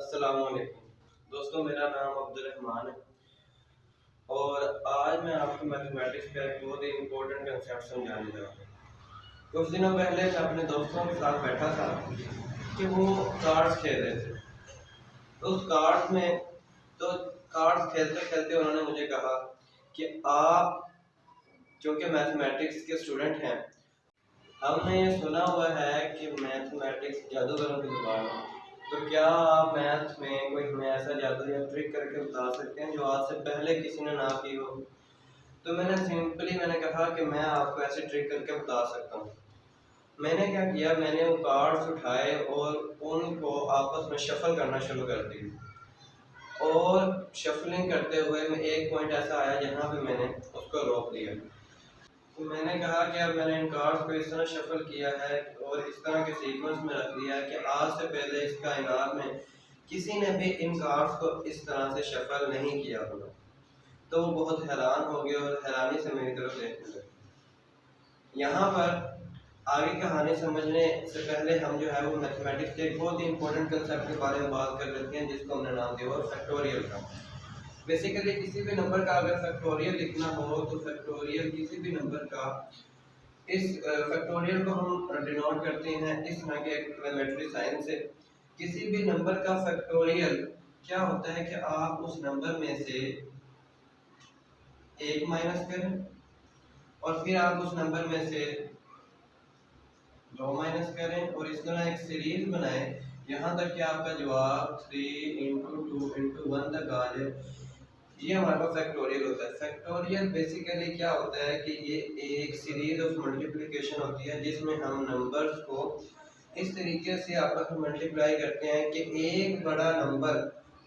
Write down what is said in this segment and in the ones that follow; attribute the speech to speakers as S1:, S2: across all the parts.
S1: अस्सलाम वालेकुम दोस्तों, मेरा नाम अब्दुल रहमान है और आज मैं आपको मैथमेटिक्स का एक बहुत ही इम्पोर्टेंट कंसेप्ट समझाने जा रहा हूँ। कुछ दिनों पहले मैं अपने दोस्तों के साथ बैठा था कि वो कार्ड्स खेल रहे थे। तो उस कार्ड्स में तो कार्ड्स खेलते खेलते उन्होंने मुझे कहा कि आप जो कि मैथमेटिक्स के स्टूडेंट हैं, हमने ये सुना हुआ है कि मैथमेटिक्स जादूगरों की जुबान है। तो क्या आप मैथ्स में कोई हमें ऐसा जादू या ट्रिक करके बता सकते हैं जो आज से पहले किसी ने ना की हो? तो मैंने कहा कि मैं आपको ऐसे ट्रिक करके बता सकता हूँ। मैंने क्या किया, मैंने वो कार्ड्स उठाए और उनको आपस में शफल करना शुरू कर दिया। और शफलिंग करते हुए में एक पॉइंट ऐसा आया जहाँ पे मैंने उसको रोक दिया। तो मैंने कहा कि अब मैंने इन कार्ड्स को इस तरह शफल किया है और इस तरह के सीक्वेंस में रख दिया है कि आज से पहले इस कायनात में किसी ने भी इन कार्ड्स को इस तरह से शफल नहीं किया होगा। तो वो बहुत हैरान हो गए और हैरानी से मेरी तरफ देखने लगे। यहाँ पर आगे कहानी समझने से पहले हम जो है वो मैथमेटिक्स के एक बहुत ही इंपॉर्टेंट कंसेप्ट के बारे में बात कर लेते हैं, जिसको हमने नाम दिया हुआ फैक्टोरियल का। बेसिकली किसी भी नंबर का अगर फैक्टोरियल लिखना हो तो फैक्टोरियल किसी भी नंबर का इस फैक्टोरियल को हम डिनोट करते हैं इस तरह के एक्सक्लेमेटरी साइन से। किसी भी नंबर का फैक्टोरियल क्या होता है कि आप उस नंबर में से एक माइनस करें और फिर आप उस नंबर में से दो माइनस करें और इस तरह एक सीरीज बनाएं यहाँ तक कि आपका जवाब 3 × 2 × 1 तक आ जाए। ये हमारे पास फैक्टोरियल होता है। फैक्टोरियल बेसिकली क्या होता है कि ये एक सीरीज ऑफ मल्टीप्लिकेशन होती है जिसमें हम नंबर्स को इस तरीके से आपस में मल्टीप्लाई करते हैं कि एक बड़ा नंबर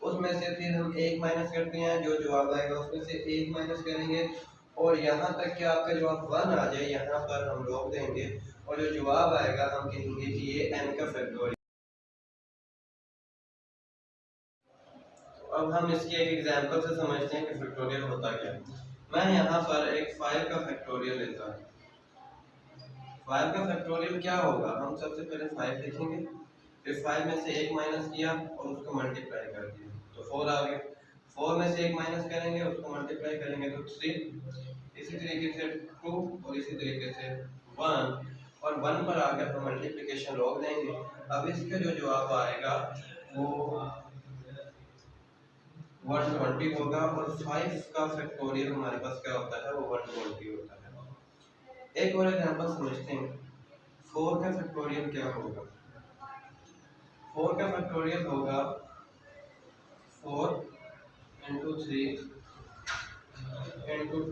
S1: उसमें से फिर हम एक माइनस करते हैं, जो जवाब आएगा उसमें से एक माइनस करेंगे और यहाँ तक कि आपका जवाब 1 आ जाए, यहाँ पर हम रोक देंगे और जो जवाब आएगा हम कहेंगे कि ये n का फैक्टोरियल। अब हम इसकी एक एग्जांपल से समझते हैं कि फैक्टोरियल होता क्या है। मैं यहाँ पर एक 5 का फैक्टोरियल लेता हूँ। 5 का फैक्टोरियल क्या होगा, हम सबसे पहले 5 लिखेंगे, फिर 5 में से एक माइनस किया और उसको मल्टीप्लाई कर दिया तो 4 आ गया। 4 में से एक माइनस करेंगे, उसको मल्टीप्लाई करेंगे तो 3, इसी तरीके से 2 और इसी तरीके से 1 और 1 पर आकर हम मल्टीप्लिकेशन रोक देंगे। अब इसका जो जवाब आएगा वो 120 होगा और 5 का फैक्टोरियल हमारे पास क्या होता है, वो 120 होता है। एक और एग्जांपल समझते हैं। 4 का फैक्टोरियल क्या होगा? 4 का फैक्टोरियल होगा 4 × 3 × 2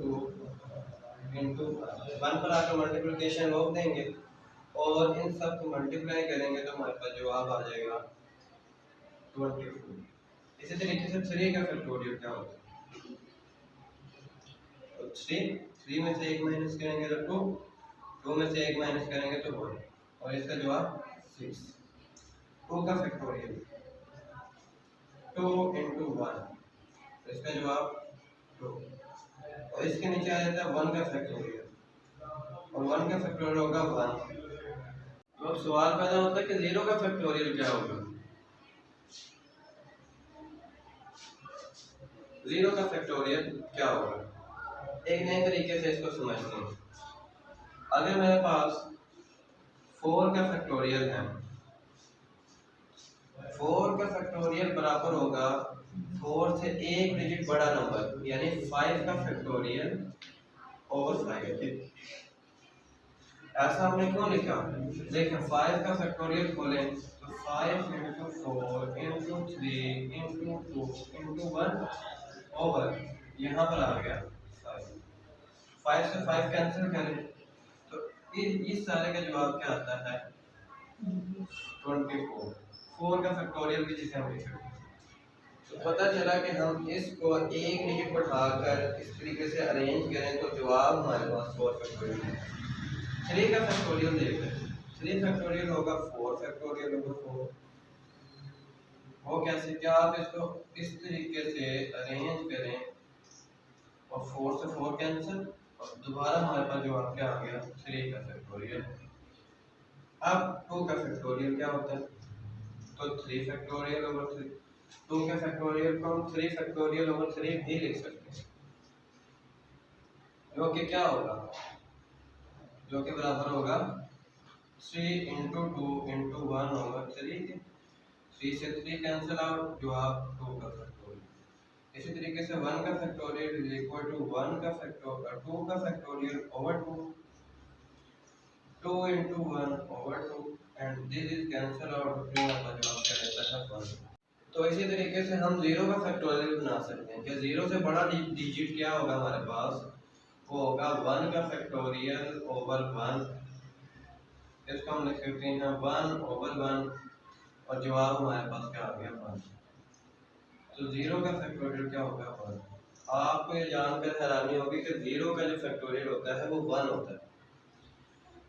S1: × 1 पर आकर मल्टीप्लिकेशन रोक देंगे और इन सब को मल्टीप्लाई करेंगे तो हमारे पास जवाब आ जाएगा 24। इसी तरीके से 3 का फैक्टोरियल क्या होगा? तो 3 में से एक माइनस करेंगे तो 2 में से एक माइनस करेंगे तो 1 और इसका जवाब 6। 2 का फैक्टोरियल 2 × 1, इसका जवाब 2 और इसके नीचे आ जाता है 1 का फैक्टोरियल और 1 का फैक्टोरियल होगा 1। तो अब सवाल पैदा होता है कि 0 का फैक्टोरियल क्या होगा? 0 का फैक्टोरियल क्या होगा? एक नए तरीके से इसको समझते हैं। अगर मेरे पास 4 का फैक्टोरियल है, 4 का फैक्टोरियल बराबर होगा 4 से एक डिजिट बड़ा नंबर यानी 5 का फैक्टोरियल ओवर 5। ऐसा हमने क्यों लिखा? देखें 5 का फैक्टोरियल खोलें तो 5 × 4 × 3 × 2 × 1 ओवर यहाँ पर आ गया 5 से 5 कैंसिल करें तो इस सारे का जवाब क्या आता है 24। 4 का फैक्टोरियल भी जिसे हम लिख सकते हैं। तो पता चला कि हम इसको एक डिजिट बढ़ाकर इस तरीके से अरेंज करें तो जवाब हमारे पास 4 फैक्टोरियल है। 3 का फैक्टोरियल देख रहे हैं। 3 फैक्टोरियल होगा 4 फैक्टोरियल होगा 4। वो कैसे? क्या आप इसको इस तरीके से अरेंज करें और 4 से 4 कैंसिल और दोबारा हमारे पास जवाब क्या आ गया 3 का फैक्टोरियल। अब 2 का फैक्टोरियल क्या होता है? तो 3 फैक्टोरियल ओवर 3। 2 के फैक्टोरियल को हम 3 फैक्टोरियल ओवर 3 भी लिख सकते हैं, जो कि क्या होगा, जो कि बराबर होगा 3 इंटू 2 इंटू 1 ओवर 3। 3 से 3 कैंसिल आउट, जो आप 2 का फैक्टोरियल। इसी तरीके से 1 का फैक्टोरियल इज इक्वल टू 1 का फैक्टोरियल 2 का factorial over 2, 2 into 1 over 2, and this is cancel out, जो आपका जवाब क्या रहता है 1। तो इसी तरीके से हम 0 का फैक्टोरियल बना सकते हैं कि 0 से बड़ा डिजिट क्या होगा हमारे पास, वो होगा 1 का फैक्टोरियल ओवर 1। इसको हम लिख सकते हैं 1 ओवर 1, और जवाब हमारे पास क्या आ गया 1। तो 0 का फैक्टोरियल क्या होगा 1। आपको ये जानकर हैरानी होगी कि 0 का जो फैक्टोरियल होता है वो 1 होता है।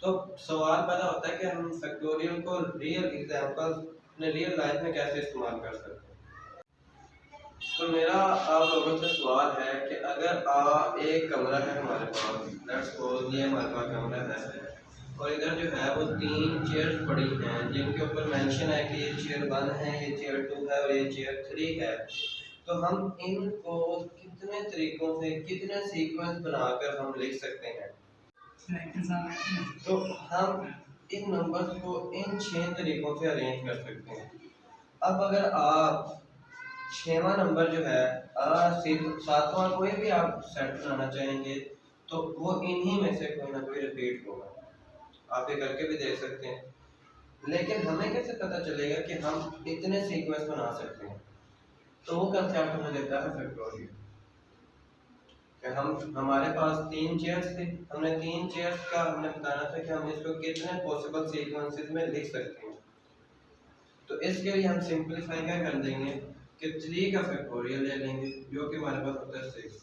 S1: तो सवाल पैदा होता है कि हम फैक्टोरियल को रियल एग्जांपल्स अपने रियल लाइफ में कैसे इस्तेमाल कर सकते हैं। तो मेरा आप लोगों से सवाल है कि अगर एक कमरा है हमारे पास, लेट्स सपोज ये हमारे पास कमरा है, और इधर जो है वो 3 चेयर्स पड़ी हैं जिनके ऊपर मेंशन है कि ये चेयर 1 है, ये चेयर 2 है और ये चेयर 3 है। तो हम इनको कितने तरीकों से, कितने सीक्वेंस बनाकर हम लिख सकते हैं। तो हम इन नंबर्स को इन 6 तरीकों से अरेंज कर सकते हैं। अब अगर आप 6वां नंबर जो है 7वां कोई भी आप सेट बनाना चाहेंगे तो वो इन्हीं में से कोई ना कोई रिपीट होगा। आप ये करके भी देख सकते हैं, लेकिन हमें कैसे पता चलेगा कि हम इतने सीक्वेंस बना सकते हैं। तो वो कंसेप्ट हमें देता है फैक्टोरियल। हमारे पास 3 चेयर्स थे, हमने 3 चेयर्स का हमने बताना था कि हम इसको कितने पॉसिबल सीक्वेंसेस में लिख सकते हैं। तो इसके लिए हम सिंपलीफाई क्या कर देंगे कि 3 का फैक्टोरियल ले लेंगे, जो कि हमारे पास होता है 6।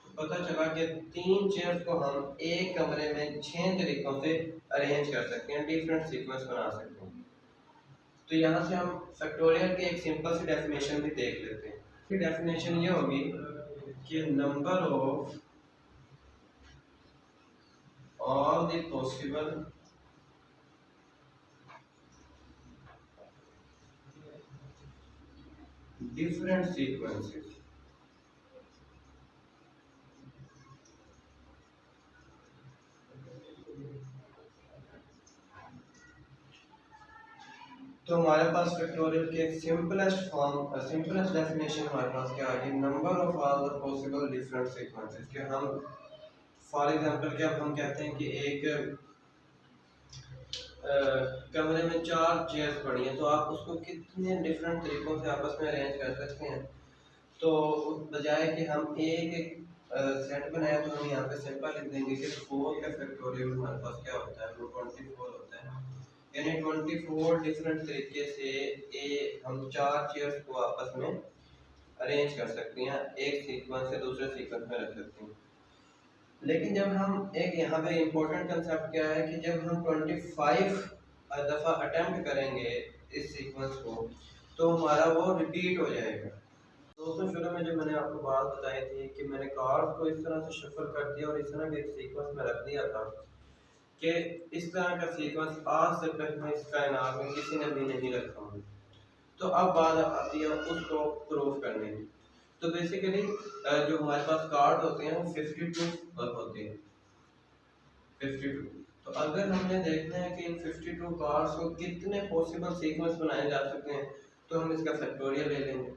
S1: तो पता चला कि 3 चेयर्स को हम एक कमरे में 6 तरीकों से अरेंज कर सकते हैं, डिफरेंट सीक्वेंस बना सकते हैं। तो यहाँ से हम फैक्टोरियल की एक सिंपल सी डेफिनेशन भी देख लेते हैं। इसकी डेफिनेशन ये होगी कि number of all the possible different sequences तो हमारे पास फैक्टोरियल की एक सिंपलेस्ट फॉर्म, सिंपलेस्ट डेफिनेशन हमारे पास क्या आ गई, number of all the possible different sequences. कि हम फॉर एग्जांपल कि अब हम कहते हैं कि एक कमरे में 4 चेयर्स पड़ी हैं, तो आप उसको कितने डिफरेंट तरीकों से आपस में अरेंज कर सकते हैं। तो बजाय कि हम एक सेट बनाया तो हम यहाँ पे सिंपल लिख देंगे कि 4 का फैक्टोरियल हमारे पास क्या होता है, वो 24 होता है। यानी 24 डिफरेंट तरीके से हम 4 चेयर्स को आपस में अरेंज कर सकते हैं, एक सीक्वेंस से दूसरे सीक्वेंस में रख सकते हैं। लेकिन जब हम एक यहाँ पे इम्पोर्टेंट कंसेप्ट क्या है कि जब हम 25 दफ़ा अटेम्प्ट करेंगे इस सीक्वेंस को तो हमारा वो रिपीट हो जाएगा। दोस्तों शुरू में जो मैंने आपको बात बताई थी कि मैंने कार्ड को इस तरह से शफल कर दिया और इस तरह के एक सीक्वेंस में रख दिया था कि इस तरह का सीक्वेंस आज से पहले इस कायनात में किसी ने भी नहीं रखा हो। तो अब बात आती है उसको प्रूफ करने की। तो बेसिकली जो हमारे पास कार्ड होते हैं वो 52 होते हैं, 52। तो अगर हमने देखना है कि इन 52 कार्ड्स को कितने पॉसिबल सीक्वेंस बनाए जा सकते हैं तो हम इसका फैक्टोरियल ले लेंगे।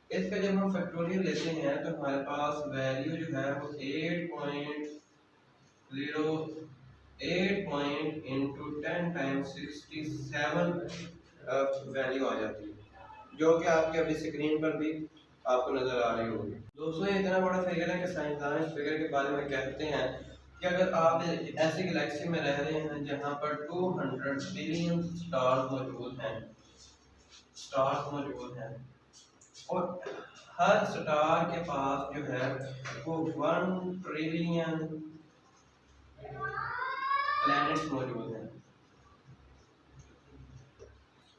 S1: इसका जब हम फैक्टोरियल लेते हैं तो हमारे पास वैल्यू जो है वो 8 इंटू 10 टाइम्स 67 वैल्यू आ जाती है, जो कि आपके अभी स्क्रीन पर भी आपको नजर आ रही होगी। दोस्तों ये इतना बड़ा फिगर है कि साइंसदान इस फिगर के बारे में कहते हैं कि अगर आप ऐसी गैलेक्सी में रह रहे हैं जहां पर 200 बिलियन स्टार्स मौजूद हैं और हर स्टार के पास जो है वो 1 ट्रिलियन प्लैनेट्स मौजूद हैं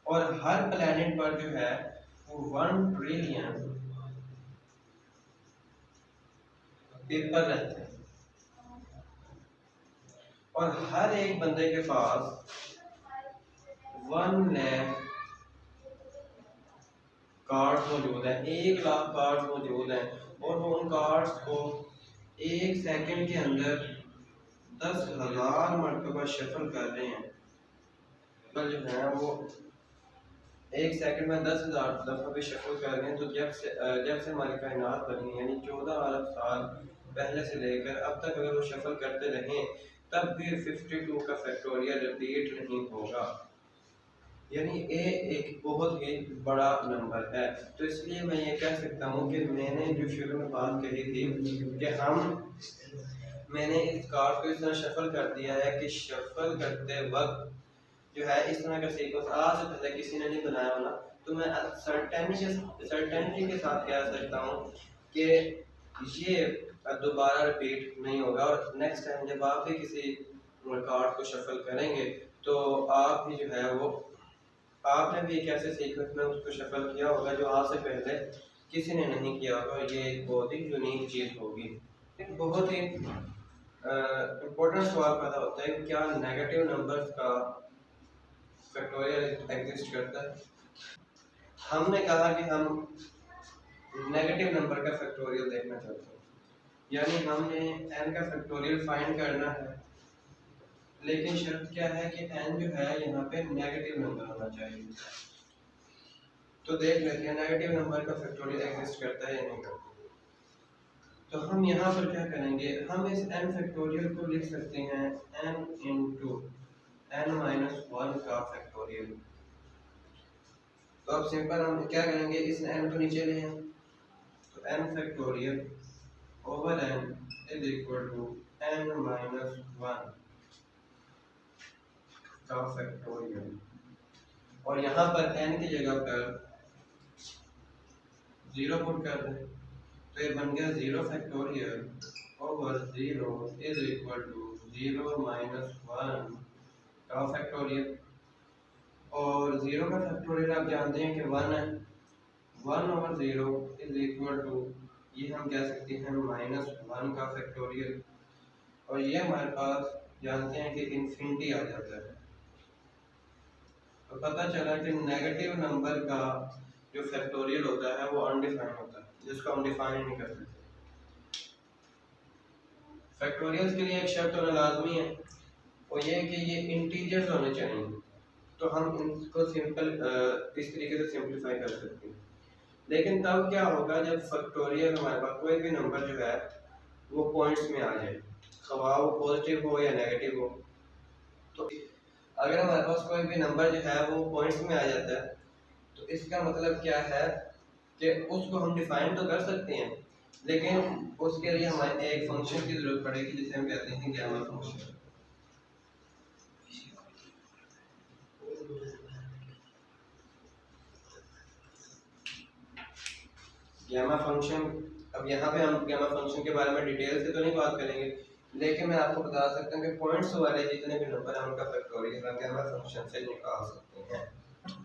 S1: और हर प्लैनेट पर जो है वो 1 ट्रिलियन पेपर रहते हैं और हर एक बंदे के पास 1 लाख कार्ड्स मौजूद हैं, 1,00,000 कार्ड्स मौजूद हैं, और वो उन कार्ड्स को 1 सेकंड के अंदर 10,000 मरतबा शफल कर रहे हैं। जो है वो 1 सेकंड में 10,000 दफ़ा भी शफल कर रहे हैं। तो जब से हमारी कायनात बनी, यानी 14 अरब साल पहले से लेकर अब तक अगर वो शफल करते रहें तब भी 52 का फैक्टोरियल रिपीट नहीं होगा। यानी ए एक बहुत ही बड़ा नंबर है। तो इसलिए मैं ये कह सकता हूँ कि मैंने जो शुरू में बात कही थी कि मैंने इस कार्ड को इस तरह शफल कर दिया है कि शफल करते वक्त जो है इस तरह का सीक्वेंस आज से पहले किसी ने नहीं बनाया होना। तो मैं सर्टेनिटी के साथ कह सकता हूँ कि ये दोबारा रिपीट नहीं होगा, और नेक्स्ट टाइम जब आप भी किसी कार्ड को शफल करेंगे तो आप भी जो है वो आपने भी एक ऐसे सीक्वेंस में उसको शफल किया होगा जो आज से पहले किसी ने नहीं किया होगा। ये एक बहुत ही यूनिक चीज़ होगी। एक बहुत ही इम्पोर्टेंट सवाल पैदा होता है, क्या नेगेटिव नंबर्स का फैक्टोरियल एग्जिस्ट करता है? हमने कहा कि हम नेगेटिव नंबर का फैक्टोरियल देखना चाहते हैं, यानी हमने n का फैक्टोरियल फाइंड करना है, लेकिन शर्त क्या है कि n जो है यहाँ पे नेगेटिव नंबर होना चाहिए। तो देख लेते हैं नेगेटिव नंबर का फैक्टोरियल एग्जिस्ट करता है या नहीं करता। तो हम यहाँ पर क्या करेंगे, हम इस n फैक्टोरियल को लिख सकते हैं n इंटू n-1 का फैक्टोरियल। तो अब सिंपल हम क्या करेंगे, इस n को नीचे ले आए, तो n factorial over n is equal to n-1 का फैक्टोरियल, और यहाँ पर n की जगह पर 0 पुट कर दें, तो ये बन गया 0 factorial over 0 is equal to 0-1 का फैक्टोरियल। और 0 का फैक्टोरियल आप जानते हैं कि 1 है, 1 ओवर 0 इज इक्वल टू ये हम कह सकते हैं -1 का फैक्टोरियल, और ये हमारे पास जानते हैं कि इन्फिनिटी आ जाता है। तो पता चला कि नेगेटिव नंबर का जो फैक्टोरियल होता है वो अनडिफाइंड होता है, जिसको हम डिफाइन नहीं कर सकते। फैक्टोरियल्स के लिए एक शर्त होना लाजमी है, वो ये कि ये इंटीजर्स होने चाहिए, तो हम इनको सिंपल इस तरीके से सिंपलीफाई कर सकते हैं। लेकिन तब क्या होगा जब फैक्टोरियल हमारे पास कोई भी नंबर जो है वो पॉइंट्स में आ जाए, खवा वो पॉजिटिव हो या नेगेटिव हो। तो अगर हमारे पास कोई भी नंबर जो है वो पॉइंट्स में आ जाता है तो इसका मतलब क्या है कि उसको हम डिफाइन तो कर सकते हैं, लेकिन उसके लिए हमें एक फंक्शन की जरूरत पड़ेगी जिसे हम कहते हैं गैमा फंक्शन। गैमा फंक्शन, अब यहाँ पे हम गैमा फंक्शन के बारे में डिटेल से तो नहीं बात करेंगे, लेकिन मैं आपको बता सकता हूँ कि पॉइंट्स वाले जितने भी नंबर हैं उनका फैक्टोरियल हम गैमा फंक्शन से निकाल सकते हैं।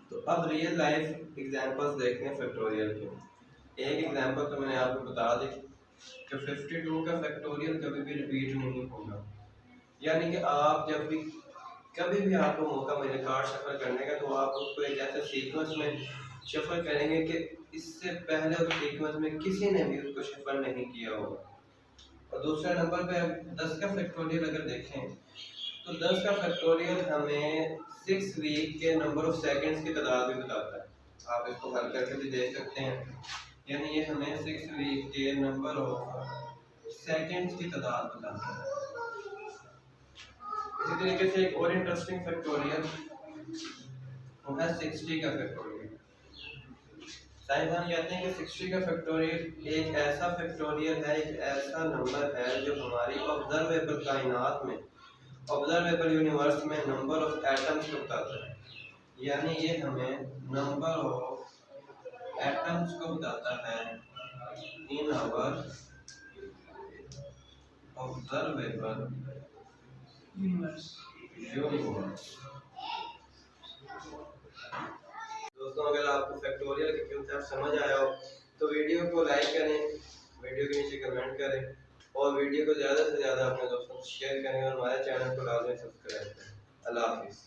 S1: तो अब रियल लाइफ एग्जांपल्स देखते हैं फैक्टोरियल के। एक एग्जांपल तो मैंने आपको बता दी कि 52 का फैक्टोरियल कभी भी रिपीट नहीं होगा, यानी कि आप जब भी कभी भी आपको मौका मिले कार्ड शफल करने का तो आप उसको एक ऐसे सीक्वेंस में शफल करेंगे कि इससे पहले उस सीक्वेंस में किसी ने भी उसको शफल नहीं किया होगा। और दूसरा नंबर पे 10 का फैक्टोरियल अगर देखें तो 10 का फैक्टोरियल हमें 6 वीक के नंबर ऑफ सेकंड्स की तादाद भी बताता है। आप इसको हल करके भी देख सकते हैं, यानी ये हमें 6 वीक के नंबर ऑफ सेकंड्स की तादाद बताता है। इसी तरीके से एक और इंटरेस्टिंग फैक्टोरियल वो है 60 का फैक्टोरियल। साइंसदान कहते हैं कि 60 का फैक्टोरियल एक ऐसा फैक्टोरियल है, एक ऐसा नंबर है जो हमारी ऑब्जर्वेबल कायनात में, ऑब्जर्वेबल यूनिवर्स में नंबर ऑफ एटम्स को बताता है। यानी ये हमें नंबर ऑफ एटम्स को बताता है इन आवर ऑब्जर्वेबल यूनिवर्स। दोस्तों अगर आपको फैक्टोरियल के कॉन्सेप्ट समझ आया हो तो वीडियो को लाइक करें, वीडियो के नीचे कमेंट करें और वीडियो को ज़्यादा से ज़्यादा अपने दोस्तों से शेयर करें और हमारे चैनल को लाजमी सब्सक्राइब करें। अल्लाह हाफिज़।